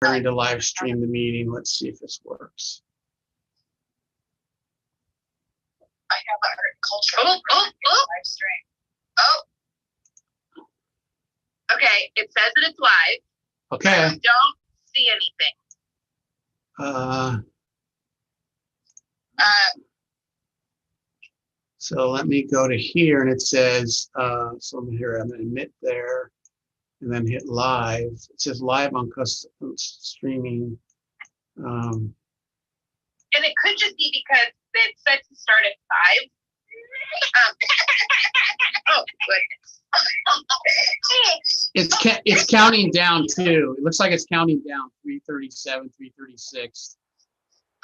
Trying to live stream the meeting. Let's see if this works. I have a culture live stream. Oh. Okay, it says that it's live. Okay. I don't see anything. So let me go to here, and it says, so here I'm gonna admit there, and then hit live. It says live on custom streaming. And it could just be because it's set to start at 5. Oh, goodness. It's counting down too. It looks like it's counting down 3:37, 3:36.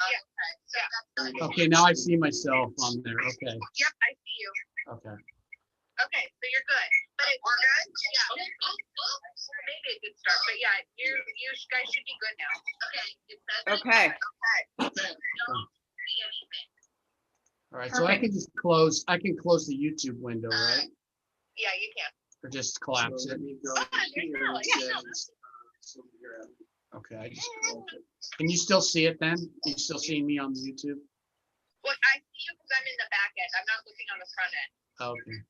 Yeah. Okay, now I see myself on there. Okay. Yep, I see you. Okay. Okay, so you're good. But we're good? Yeah. Maybe a good start, but yeah, you guys should be good now. Okay. It says Okay. don't see anything. All right. So I can just close. I can close the YouTube window, right? Yeah, you can. Or just collapse it. Okay. I just closed it. Can you still see it then? Can you still see me on the YouTube? Well, I see you because I'm in the back end. I'm not looking on the front end. Okay.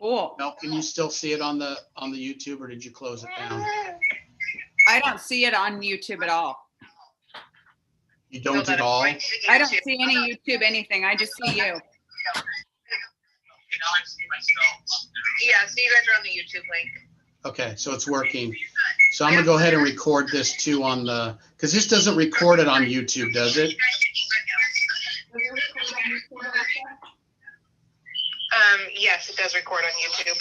Cool. No, can you still see it on the YouTube, or did you close it down? I don't see it on YouTube at all. You don't at all? I don't see any YouTube anything. I just see you. Yeah, so you guys are on the YouTube link. Okay, so it's working. So I'm gonna go ahead and record this too on the, because this doesn't record it on YouTube, does it? Yes, it does record on YouTube.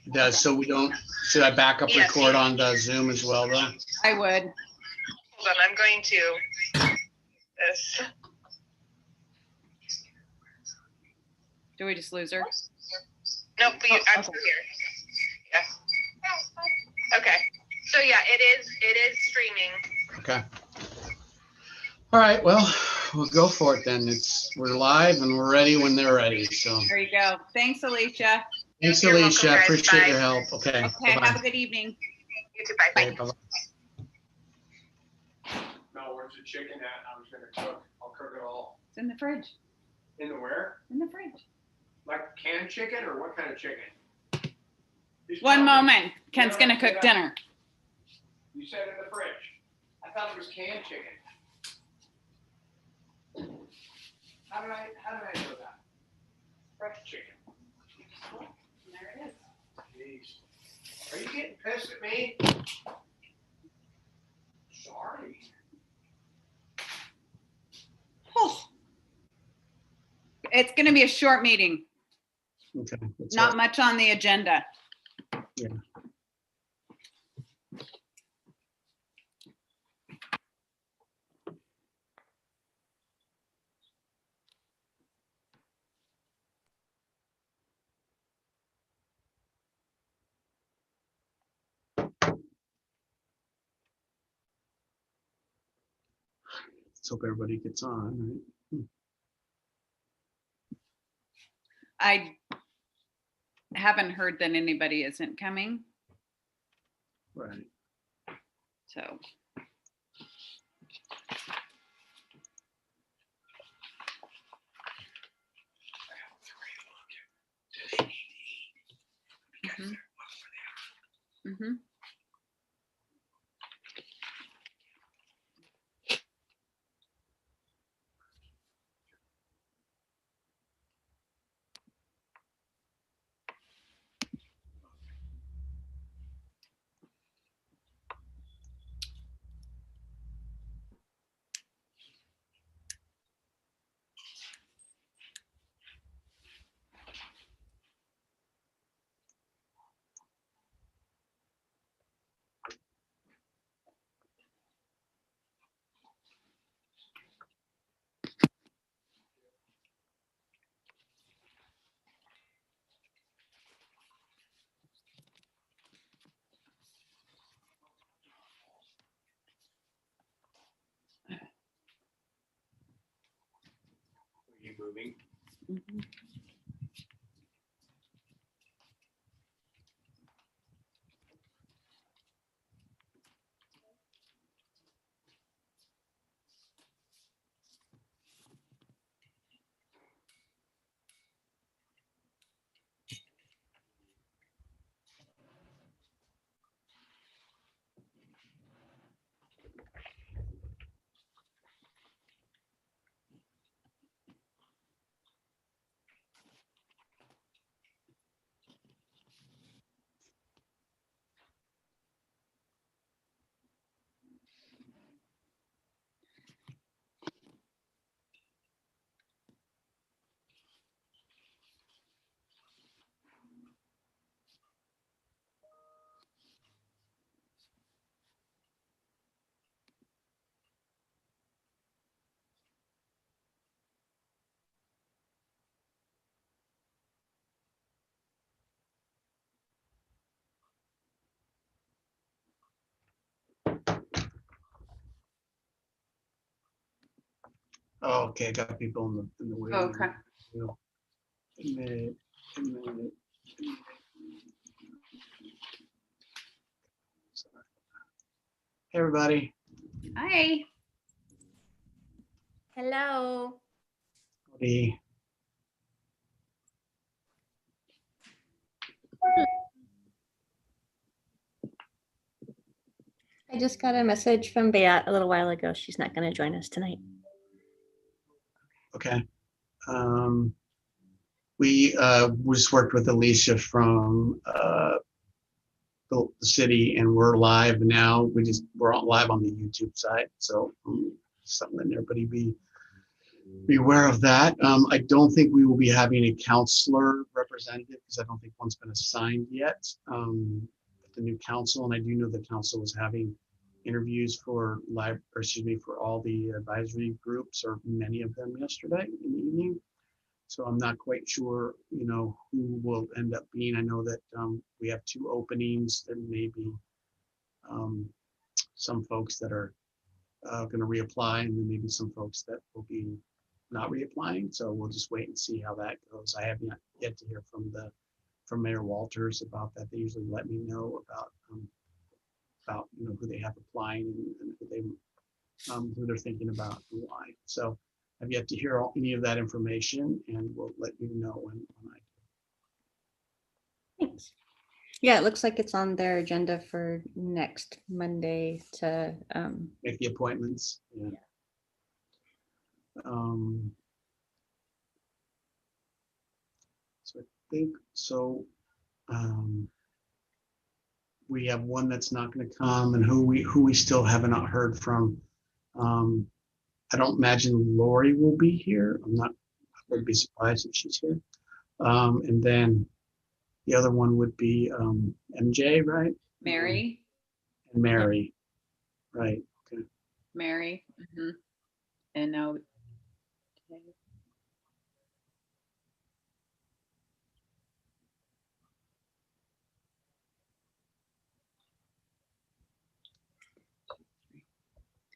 It does. So we don't, should I back up Yes. record on the Zoom as well though? I would. Hold on, I'm going to this. Do we just lose her? Nope, I'm okay. still here. Yeah. Okay. So yeah, it is streaming. Okay. All right, well, we'll go for it then. We're live and we're ready when they're ready, so. There you go. Thanks, Alicia. Thanks, You're Alicia. welcome, guys. Appreciate Bye. your help. Okay. Okay, Bye-bye. have a good evening. You too, bye. Okay, bye-bye. No, where's the chicken at? I was gonna cook. I'll cook it all. It's in the fridge. In the where? In the fridge. Like canned chicken or what kind of chicken? Just One tell me. moment. Ken's gonna cook dinner. You said in the fridge. I thought it was canned chicken. How did I know that? Fresh chicken. There it is. Jeez. Are you getting pissed at me? Sorry. Oh. It's gonna be a short meeting. Okay. that's Not all. much on the agenda. Yeah. Let's hope everybody gets on, I haven't heard that anybody isn't coming, right? Right. so. Mm-hmm. Are you moving? Mm-hmm. Oh, okay, I got people in the waiting. Okay. room. Admit, admit. Sorry. Hey, everybody. Hi. Hello. Howdy. I just got a message from Bea a little while ago. She's not going to join us tonight. Okay. We just worked with Alicia from the city, and we're live now. We're live on the YouTube side, so something that everybody be aware of that. I don't think we will be having a counselor representative because I don't think one's been assigned yet. The new council, and I do know the council is having interviews for for all the advisory groups, or many of them, yesterday in the evening. So I'm not quite sure, who will end up being. I know that we have 2 openings. There may be some folks that are going to reapply, and then maybe some folks that will be not reapplying. So we'll just wait and see how that goes. I have not yet to hear from Mayor Walters about that. They usually let me know about who they have applying, and who they're thinking about and why. So I've yet to hear any of that information, and we'll let you know when I Thanks. Yeah, it looks like it's on their agenda for next Monday to make the appointments. Yeah. So I think so. We have one that's not going to come, and who we still have not heard from. I don't imagine Lori will be here. I would be surprised if she's here. And then the other one would be MJ, right? Mary. And Mary, right? Okay. Mary. And now.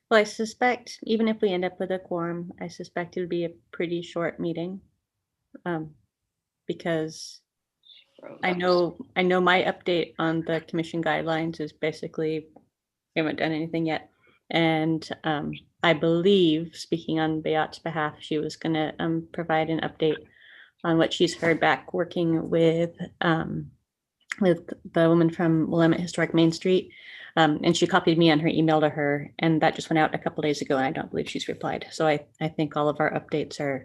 well, I suspect even if we end up with a quorum, I suspect it would be a pretty short meeting. Because I know my update on the commission guidelines is basically we haven't done anything yet. And I believe, speaking on Beat's behalf, she was going to provide an update on what she's heard back working with the woman from Willamette Historic Main Street. And she copied me on her email to her, and that just went out a couple days ago, and I don't believe she's replied. So I think all of our updates are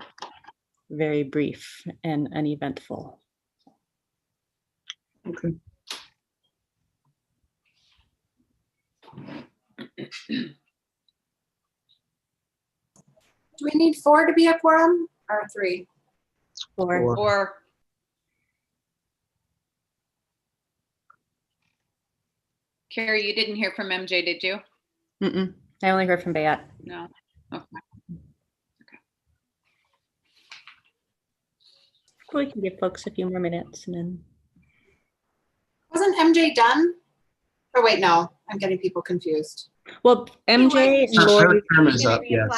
very brief and uneventful. Okay. Do we need 4 to be a quorum or 3? Or Carrie, you didn't hear from MJ, did you? I only heard from Beat. No. Okay. We can give folks a few more minutes and then. Wasn't MJ done? Oh, wait, no, I'm getting people confused. Well, MJ and Lori. Her term is up, yes.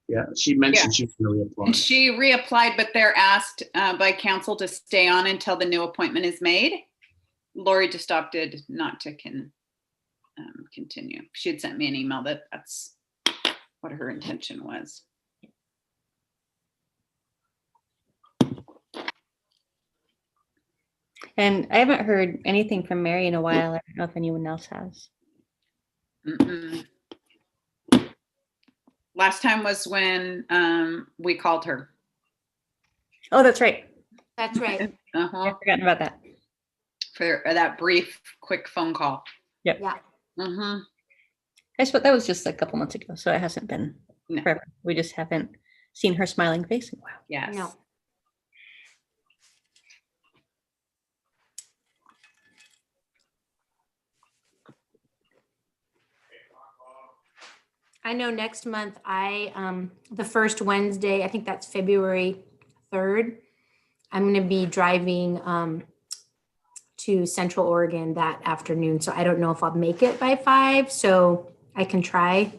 Yeah, she mentioned she's going to reapply. And she reapplied, but they're asked by council to stay on until the new appointment is made. Lori just opted not to continue. She had sent me an email that that's what her intention was. And I haven't heard anything from Mary in a while. I don't know if anyone else has. Last time was when we called her. Oh, that's right. That's right. I've forgotten about that. For that brief, quick phone call. Yep. Yeah. I suppose that was just a couple months ago, so it hasn't been forever. We just haven't seen her smiling face in a while. Yes. No. I know next month the first Wednesday, I think that's February 3rd, I'm going to be driving to Central Oregon that afternoon. So I don't know if I'll make it by 5, so I can try.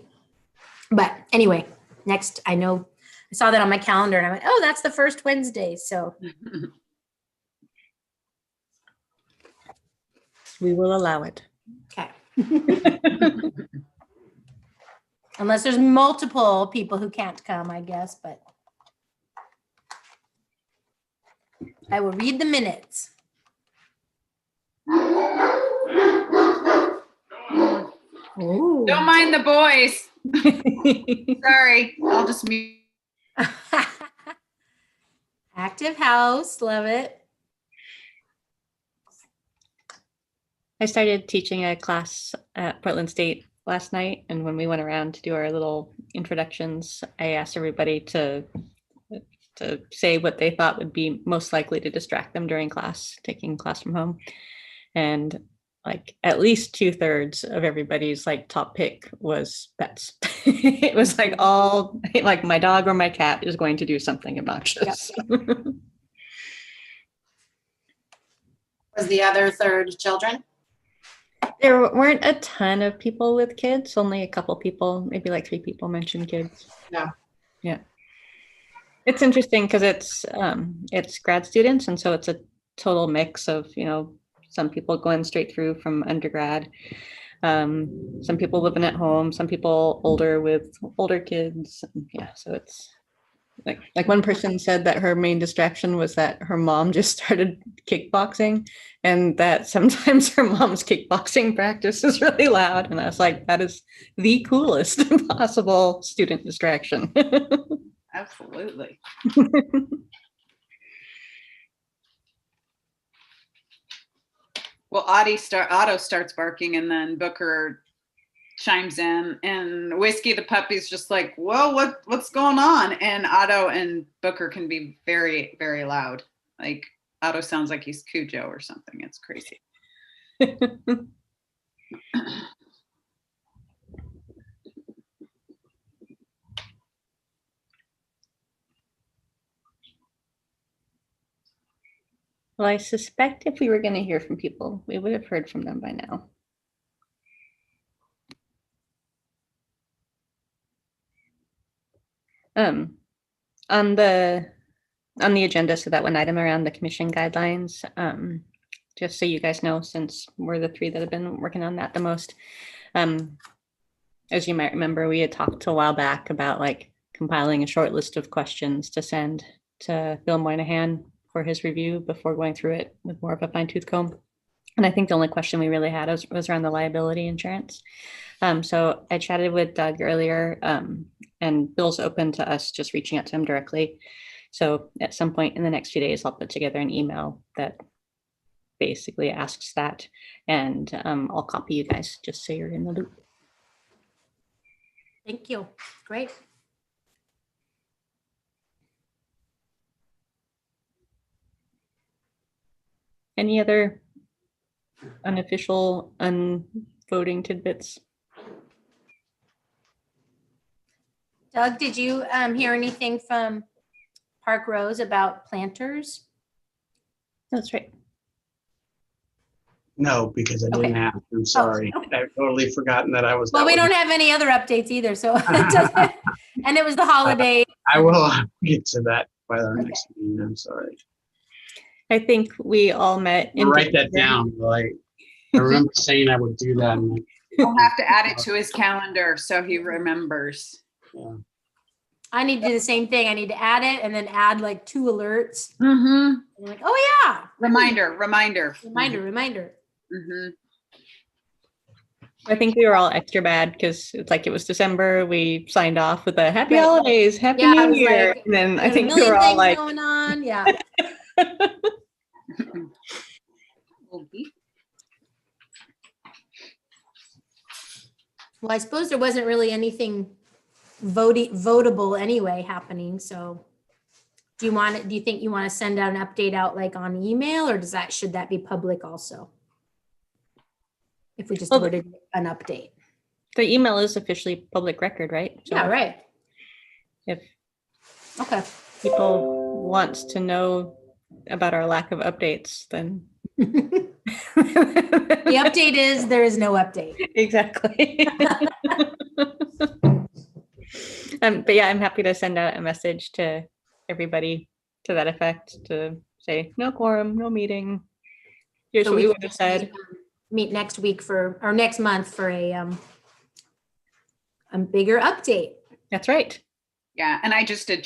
But anyway, next, I know I saw that on my calendar and I went, oh, that's the first Wednesday. So We will allow it. okay. Unless there's multiple people who can't come, I guess, but I will read the minutes. Ooh. Don't mind the boys. Sorry, I'll just mute. Active house, love it. I started teaching a class at Portland State last night, and when we went around to do our little introductions, I asked everybody to say what they thought would be most likely to distract them during class, taking class from home. And like at least 2/3 of everybody's like top pick was pets. It was like all like my dog or my cat is going to do something obnoxious. Yep. Was the other third children? There weren't a ton of people with kids, only a couple people, maybe like 3 people mentioned kids. Yeah. Yeah. It's interesting because it's grad students, and so it's a total mix of, you know, some people going straight through from undergrad, some people living at home, some people older with older kids. Yeah, so it's like one person said that her main distraction was that her mom just started kickboxing, and that sometimes her mom's kickboxing practice is really loud. And I was like, that is the coolest possible student distraction. Absolutely. Well, Otto starts barking, and then Booker chimes in, and Whiskey the puppy's just like, whoa, what's going on? And Otto and Booker can be very, very loud. Like Otto sounds like he's Cujo or something. It's crazy. Well, I suspect if we were going to hear from people, we would have heard from them by now. On the agenda, so that one item around the commission guidelines, just so you guys know, since we're the 3 that have been working on that the most, as you might remember, we had talked a while back about like compiling a short list of questions to send to Bill Moynihan for his review before going through it with more of a fine-tooth comb. And I think the only question we really had was around the liability insurance. So I chatted with Doug earlier, and Bill's open to us just reaching out to him directly. So at some point in the next few days, I'll put together an email that basically asks that, and I'll copy you guys just so you're in the loop. Thank you. Great. Any other unofficial, unvoting tidbits? Doug, did you hear anything from Park Rose about planters? That's right. No, because I didn't Okay. ask. I'm sorry. okay. I've totally forgotten that I was. Well, that we was- don't have any other updates either, so it doesn't- and it was the holiday. I will get to that by our next meeting. I'm sorry. I think we all met. I'll write that down. Like, I remember saying I would do that. And I'll have to add it to his calendar so he remembers. yeah. I need to do the same thing. I need to add it and then add like 2 alerts. Mm-hmm. I'm like, oh yeah. Reminder. Reminder. Mm-hmm. I think we were all extra bad because it's like it was December. We signed off with a happy Right. holidays, happy Yeah, I New was Year, like, and then I There's a think we million were all things like, going on. Yeah. Well, I suppose there wasn't really anything votable anyway happening. So do you think you want to send out an update out like on email, or should that be public also? If we just Well, voted an update. the email is officially public record, right? So Yeah, right. if Okay. people wants to know about our lack of updates, then The update is there is no update. exactly. But yeah, I'm happy to send out a message to everybody to that effect to say no quorum, no meeting. Here's So what we can would have said. meet next week or next month for a bigger update. That's right. Yeah, and I just did